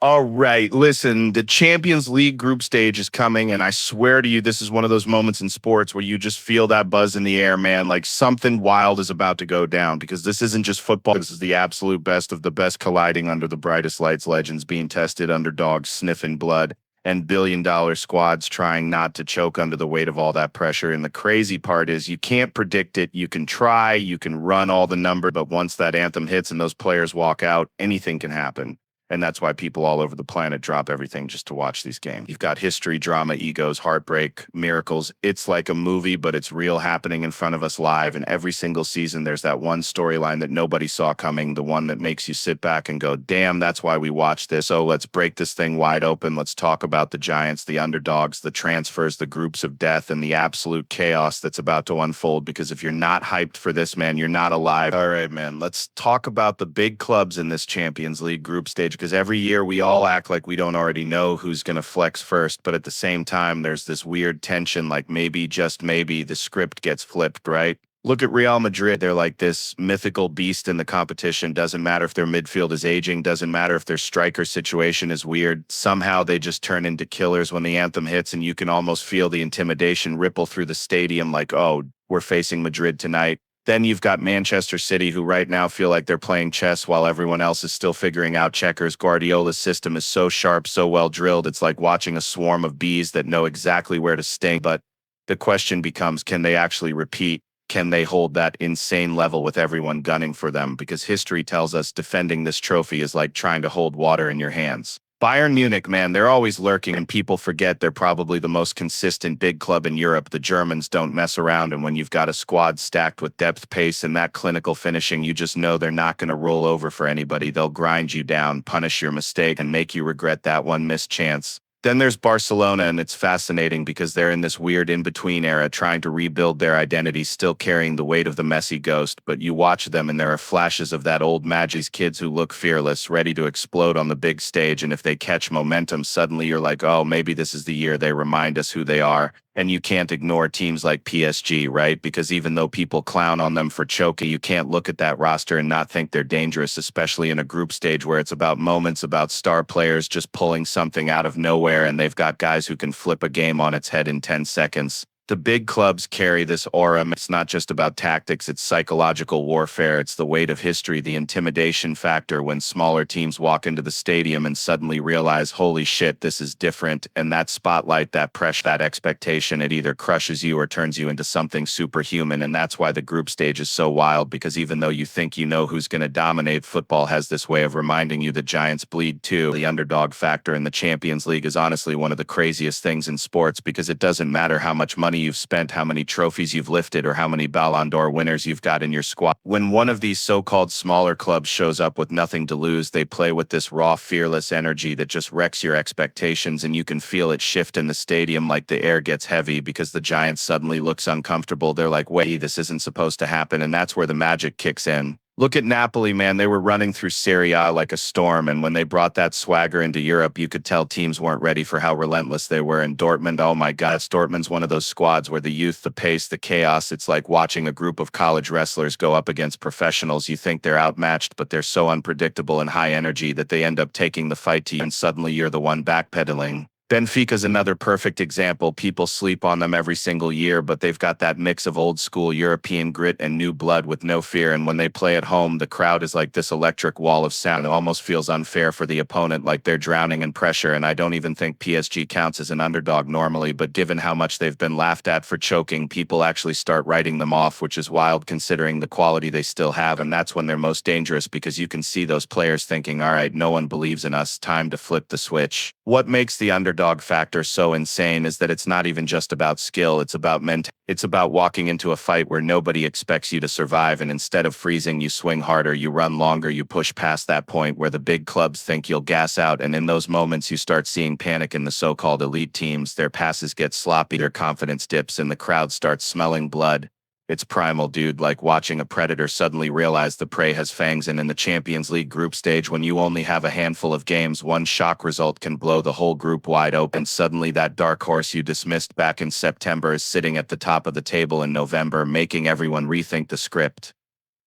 All right, listen, the Champions League group stage is coming, and I swear to you, this is one of those moments in sports where you just feel that buzz in the air, man. Like something wild is about to go down because this isn't just football. This is the absolute best of the best colliding under the brightest lights, legends being tested, underdogs sniffing blood, and billion-dollar squads trying not to choke under the weight of all that pressure. And the crazy part is you can't predict it. You can try, you can run all the numbers, but once that anthem hits and those players walk out, anything can happen. And that's why people all over the planet drop everything just to watch these games. You've got history, drama, egos, heartbreak, miracles. It's like a movie, but it's real happening in front of us live. And every single season, there's that one storyline that nobody saw coming, the one that makes you sit back and go, damn, that's why we watch this. So let's break this thing wide open. Let's talk about the giants, the underdogs, the transfers, the groups of death, and the absolute chaos that's about to unfold. Because if you're not hyped for this, man, you're not alive. All right, man, let's talk about the big clubs in this Champions League group stage, because every year we all act like we don't already know who's going to flex first, but at the same time, there's this weird tension, like maybe, just maybe, the script gets flipped, right? Look at Real Madrid. They're like this mythical beast in the competition. Doesn't matter if their midfield is aging, doesn't matter if their striker situation is weird. Somehow they just turn into killers when the anthem hits, and you can almost feel the intimidation ripple through the stadium like, oh, we're facing Madrid tonight. Then you've got Manchester City, who right now feel like they're playing chess while everyone else is still figuring out checkers. Guardiola's system is so sharp, so well drilled, it's like watching a swarm of bees that know exactly where to sting. But the question becomes, can they actually repeat? Can they hold that insane level with everyone gunning for them? Because history tells us defending this trophy is like trying to hold water in your hands. Bayern Munich, man, they're always lurking, and people forget they're probably the most consistent big club in Europe. The Germans don't mess around, and when you've got a squad stacked with depth, pace, and that clinical finishing, you just know they're not going to roll over for anybody. They'll grind you down, punish your mistake, and make you regret that one missed chance. Then there's Barcelona, and it's fascinating because they're in this weird in-between era trying to rebuild their identity, still carrying the weight of the Messi ghost, but you watch them and there are flashes of that old Magis kids who look fearless, ready to explode on the big stage, and if they catch momentum, suddenly you're like, oh, maybe this is the year they remind us who they are. And you can't ignore teams like PSG, right? Because even though people clown on them for choking, you can't look at that roster and not think they're dangerous, especially in a group stage where it's about moments, about star players just pulling something out of nowhere, and they've got guys who can flip a game on its head in 10 seconds. The big clubs carry this aura. It's not just about tactics, it's psychological warfare. It's the weight of history, the intimidation factor when smaller teams walk into the stadium and suddenly realize, holy shit, this is different. And that spotlight, that pressure, that expectation, it either crushes you or turns you into something superhuman. And that's why the group stage is so wild, because even though you think you know who's going to dominate, football has this way of reminding you that giants bleed too. The underdog factor in the Champions League is honestly one of the craziest things in sports, because it doesn't matter how much money you've spent, how many trophies you've lifted, or how many Ballon d'Or winners you've got in your squad. When one of these so-called smaller clubs shows up with nothing to lose, they play with this raw, fearless energy that just wrecks your expectations, and you can feel it shift in the stadium like the air gets heavy because the Giants suddenly looks uncomfortable. They're like, wait, this isn't supposed to happen, and that's where the magic kicks in. Look at Napoli, man. They were running through Serie A like a storm, and when they brought that swagger into Europe, you could tell teams weren't ready for how relentless they were. And Dortmund, oh my God, Dortmund's one of those squads where the youth, the pace, the chaos, it's like watching a group of college wrestlers go up against professionals. You think they're outmatched, but they're so unpredictable and high energy that they end up taking the fight to you, and suddenly you're the one backpedaling. Benfica's another perfect example. People sleep on them every single year, but they've got that mix of old school European grit and new blood with no fear. And when they play at home, the crowd is like this electric wall of sound. It almost feels unfair for the opponent, like they're drowning in pressure. And I don't even think PSG counts as an underdog normally, but given how much they've been laughed at for choking, people actually start writing them off, which is wild considering the quality they still have. And that's when they're most dangerous, because you can see those players thinking, all right, no one believes in us, time to flip the switch. What makes the underdog factor so insane is that it's not even just about skill, it's about it's about walking into a fight where nobody expects you to survive, and instead of freezing, you swing harder, you run longer, you push past that point where the big clubs think you'll gas out, and in those moments you start seeing panic in the so-called elite teams. Their passes get sloppy, their confidence dips, and the crowd starts smelling blood. It's primal, dude, like watching a predator suddenly realize the prey has fangs. And in the Champions League group stage, when you only have a handful of games, one shock result can blow the whole group wide open. Suddenly that dark horse you dismissed back in September is sitting at the top of the table in November, making everyone rethink the script.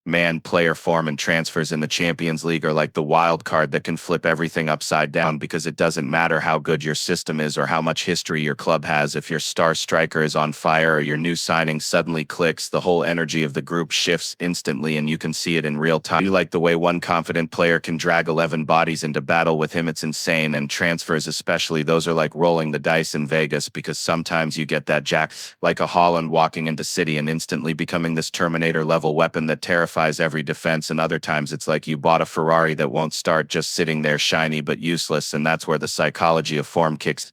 Man, player form and transfers in the Champions League are like the wild card that can flip everything upside down because it doesn't matter how good your system is or how much history your club has. If your star striker is on fire or your new signing suddenly clicks, the whole energy of the group shifts instantly and you can see it in real time. You like the way one confident player can drag 11 bodies into battle with him. It's insane. And transfers especially, those are like rolling the dice in Vegas because sometimes you get that jack like a Holland walking into City and instantly becoming this Terminator level weapon that terrifies every defense, and other times it's like you bought a Ferrari that won't start, just sitting there shiny but useless, and that's where the psychology of form kicks.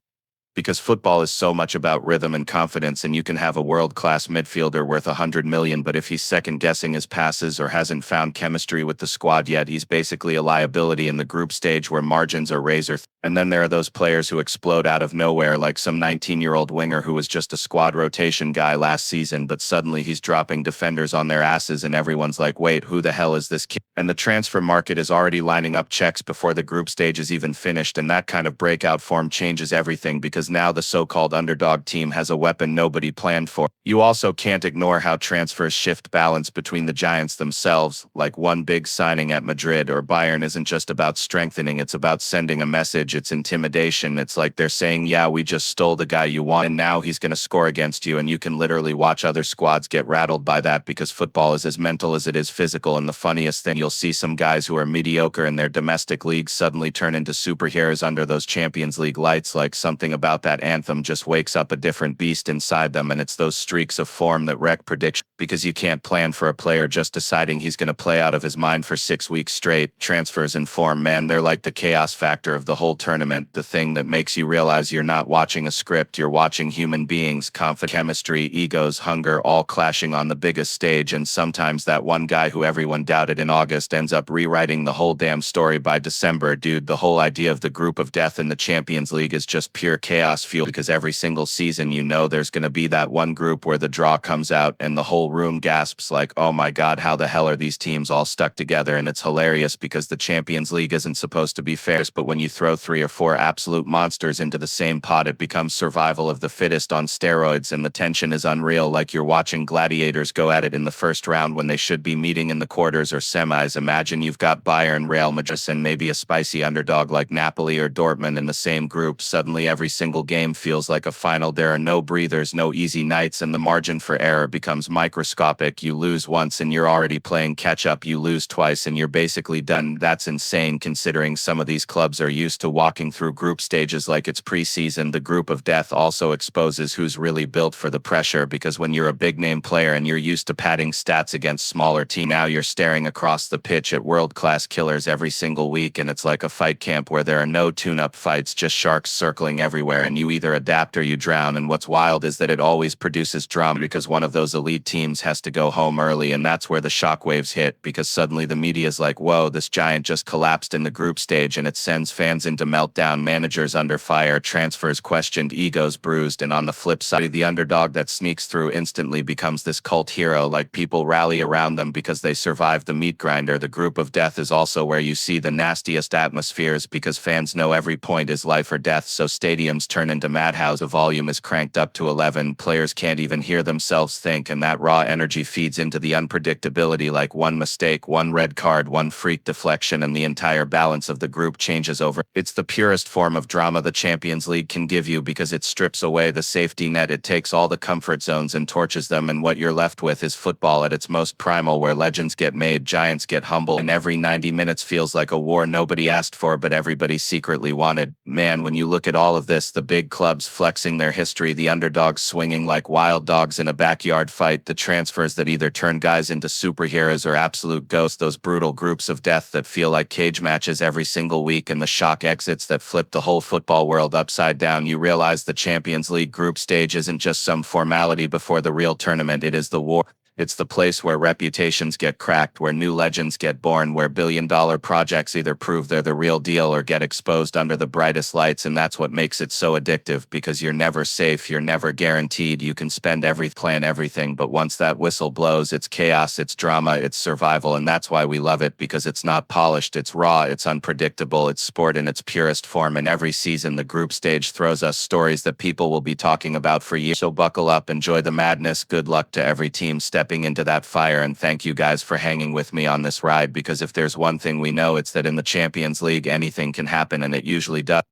Because football is so much about rhythm and confidence, and you can have a world-class midfielder worth 100 million, but if he's second-guessing his passes or hasn't found chemistry with the squad yet, he's basically a liability in the group stage where margins are razor thin. And then there are those players who explode out of nowhere, like some 19-year-old winger who was just a squad rotation guy last season, but suddenly he's dropping defenders on their asses, and everyone's like, wait, who the hell is this kid? And the transfer market is already lining up checks before the group stage is even finished, and that kind of breakout form changes everything because now the so-called underdog team has a weapon nobody planned for. You also can't ignore how transfers shift balance between the giants themselves, like one big signing at Madrid or Bayern isn't just about strengthening, it's about sending a message, it's intimidation. It's like they're saying, yeah, we just stole the guy you want and now he's going to score against you, and you can literally watch other squads get rattled by that because football is as mental as it is physical. And the funniest thing, you'll see some guys who are mediocre in their domestic leagues suddenly turn into superheroes under those Champions League lights, like something about that anthem just wakes up a different beast inside them. And it's those streaks of form that wreck prediction because you can't plan for a player just deciding he's going to play out of his mind for 6 weeks straight. Transfers and form, man, they're like the chaos factor of the whole tournament, the thing that makes you realize you're not watching a script, you're watching human beings, confident chemistry, egos, hunger, all clashing on the biggest stage. And sometimes that one guy who everyone doubted in August ends up rewriting the whole damn story by December. Dude, the whole idea of the group of death in the Champions League is just pure chaos fuel because every single season you know there's going to be that one group where the draw comes out and the whole room gasps like, oh my god, how the hell are these teams all stuck together? And it's hilarious because the Champions League isn't supposed to be fair, but when you throw 3 or 4 absolute monsters into the same pot, it becomes survival of the fittest on steroids, and the tension is unreal, like you're watching gladiators go at it in the first round when they should be meeting in the quarters or semis. Imagine you've got Bayern, Real Madrid, and maybe a spicy underdog like Napoli or Dortmund in the same group. Suddenly every single game feels like a final. There are no breathers, no easy nights, and the margin for error becomes microscopic. You lose once and you're already playing catch up. You lose twice and you're basically done. That's insane considering some of these clubs are used to walking through group stages like it's preseason. The group of death also exposes who's really built for the pressure, because when you're a big name player and you're used to padding stats against smaller teams, now you're staring across the pitch at world-class killers every single week, and it's like a fight camp where there are no tune-up fights, just sharks circling everywhere, and you either adapt or you drown. And what's wild is that it always produces drama because one of those elite teams has to go home early, and that's where the shockwaves hit, because suddenly the media's like, whoa, this giant just collapsed in the group stage, and it sends fans into meltdown, managers under fire, transfers questioned, egos bruised. And on the flip side, the underdog that sneaks through instantly becomes this cult hero, like people rally around them because they survived the meat grinder. The group of death is also where you see the nastiest atmospheres because fans know every point is life or death, so stadiums turn into madhouse. The volume is cranked up to 11, players can't even hear themselves think, and that raw energy feeds into the unpredictability, like one mistake, one red card, one freak deflection, and the entire balance of the group changes over. It's the purest form of drama the Champions League can give you because it strips away the safety net, it takes all the comfort zones and torches them, and what you're left with is football at its most primal, where legends get made, giants get humble, and every 90 minutes feels like a war nobody asked for but everybody secretly wanted. Man, when you look at all of this, the big clubs flexing their history, the underdogs swinging like wild dogs in a backyard fight, the transfers that either turn guys into superheroes or absolute ghosts, those brutal groups of death that feel like cage matches every single week, and the shock exits that flip the whole football world upside down, you realize the Champions League group stage isn't just some formality before the real tournament, it is the war. It's the place where reputations get cracked, where new legends get born, where billion-dollar projects either prove they're the real deal or get exposed under the brightest lights. And that's what makes it so addictive, because you're never safe, you're never guaranteed. You can spend plan everything, but once that whistle blows, it's chaos, it's drama, it's survival. And that's why we love it, because it's not polished, it's raw, it's unpredictable, it's sport in its purest form. And every season, the group stage throws us stories that people will be talking about for years. So buckle up, enjoy the madness. Good luck to every team stepping stepping into that fire. And thank you guys for hanging with me on this ride, because if there's one thing we know, it's that in the Champions League, anything can happen, and it usually does.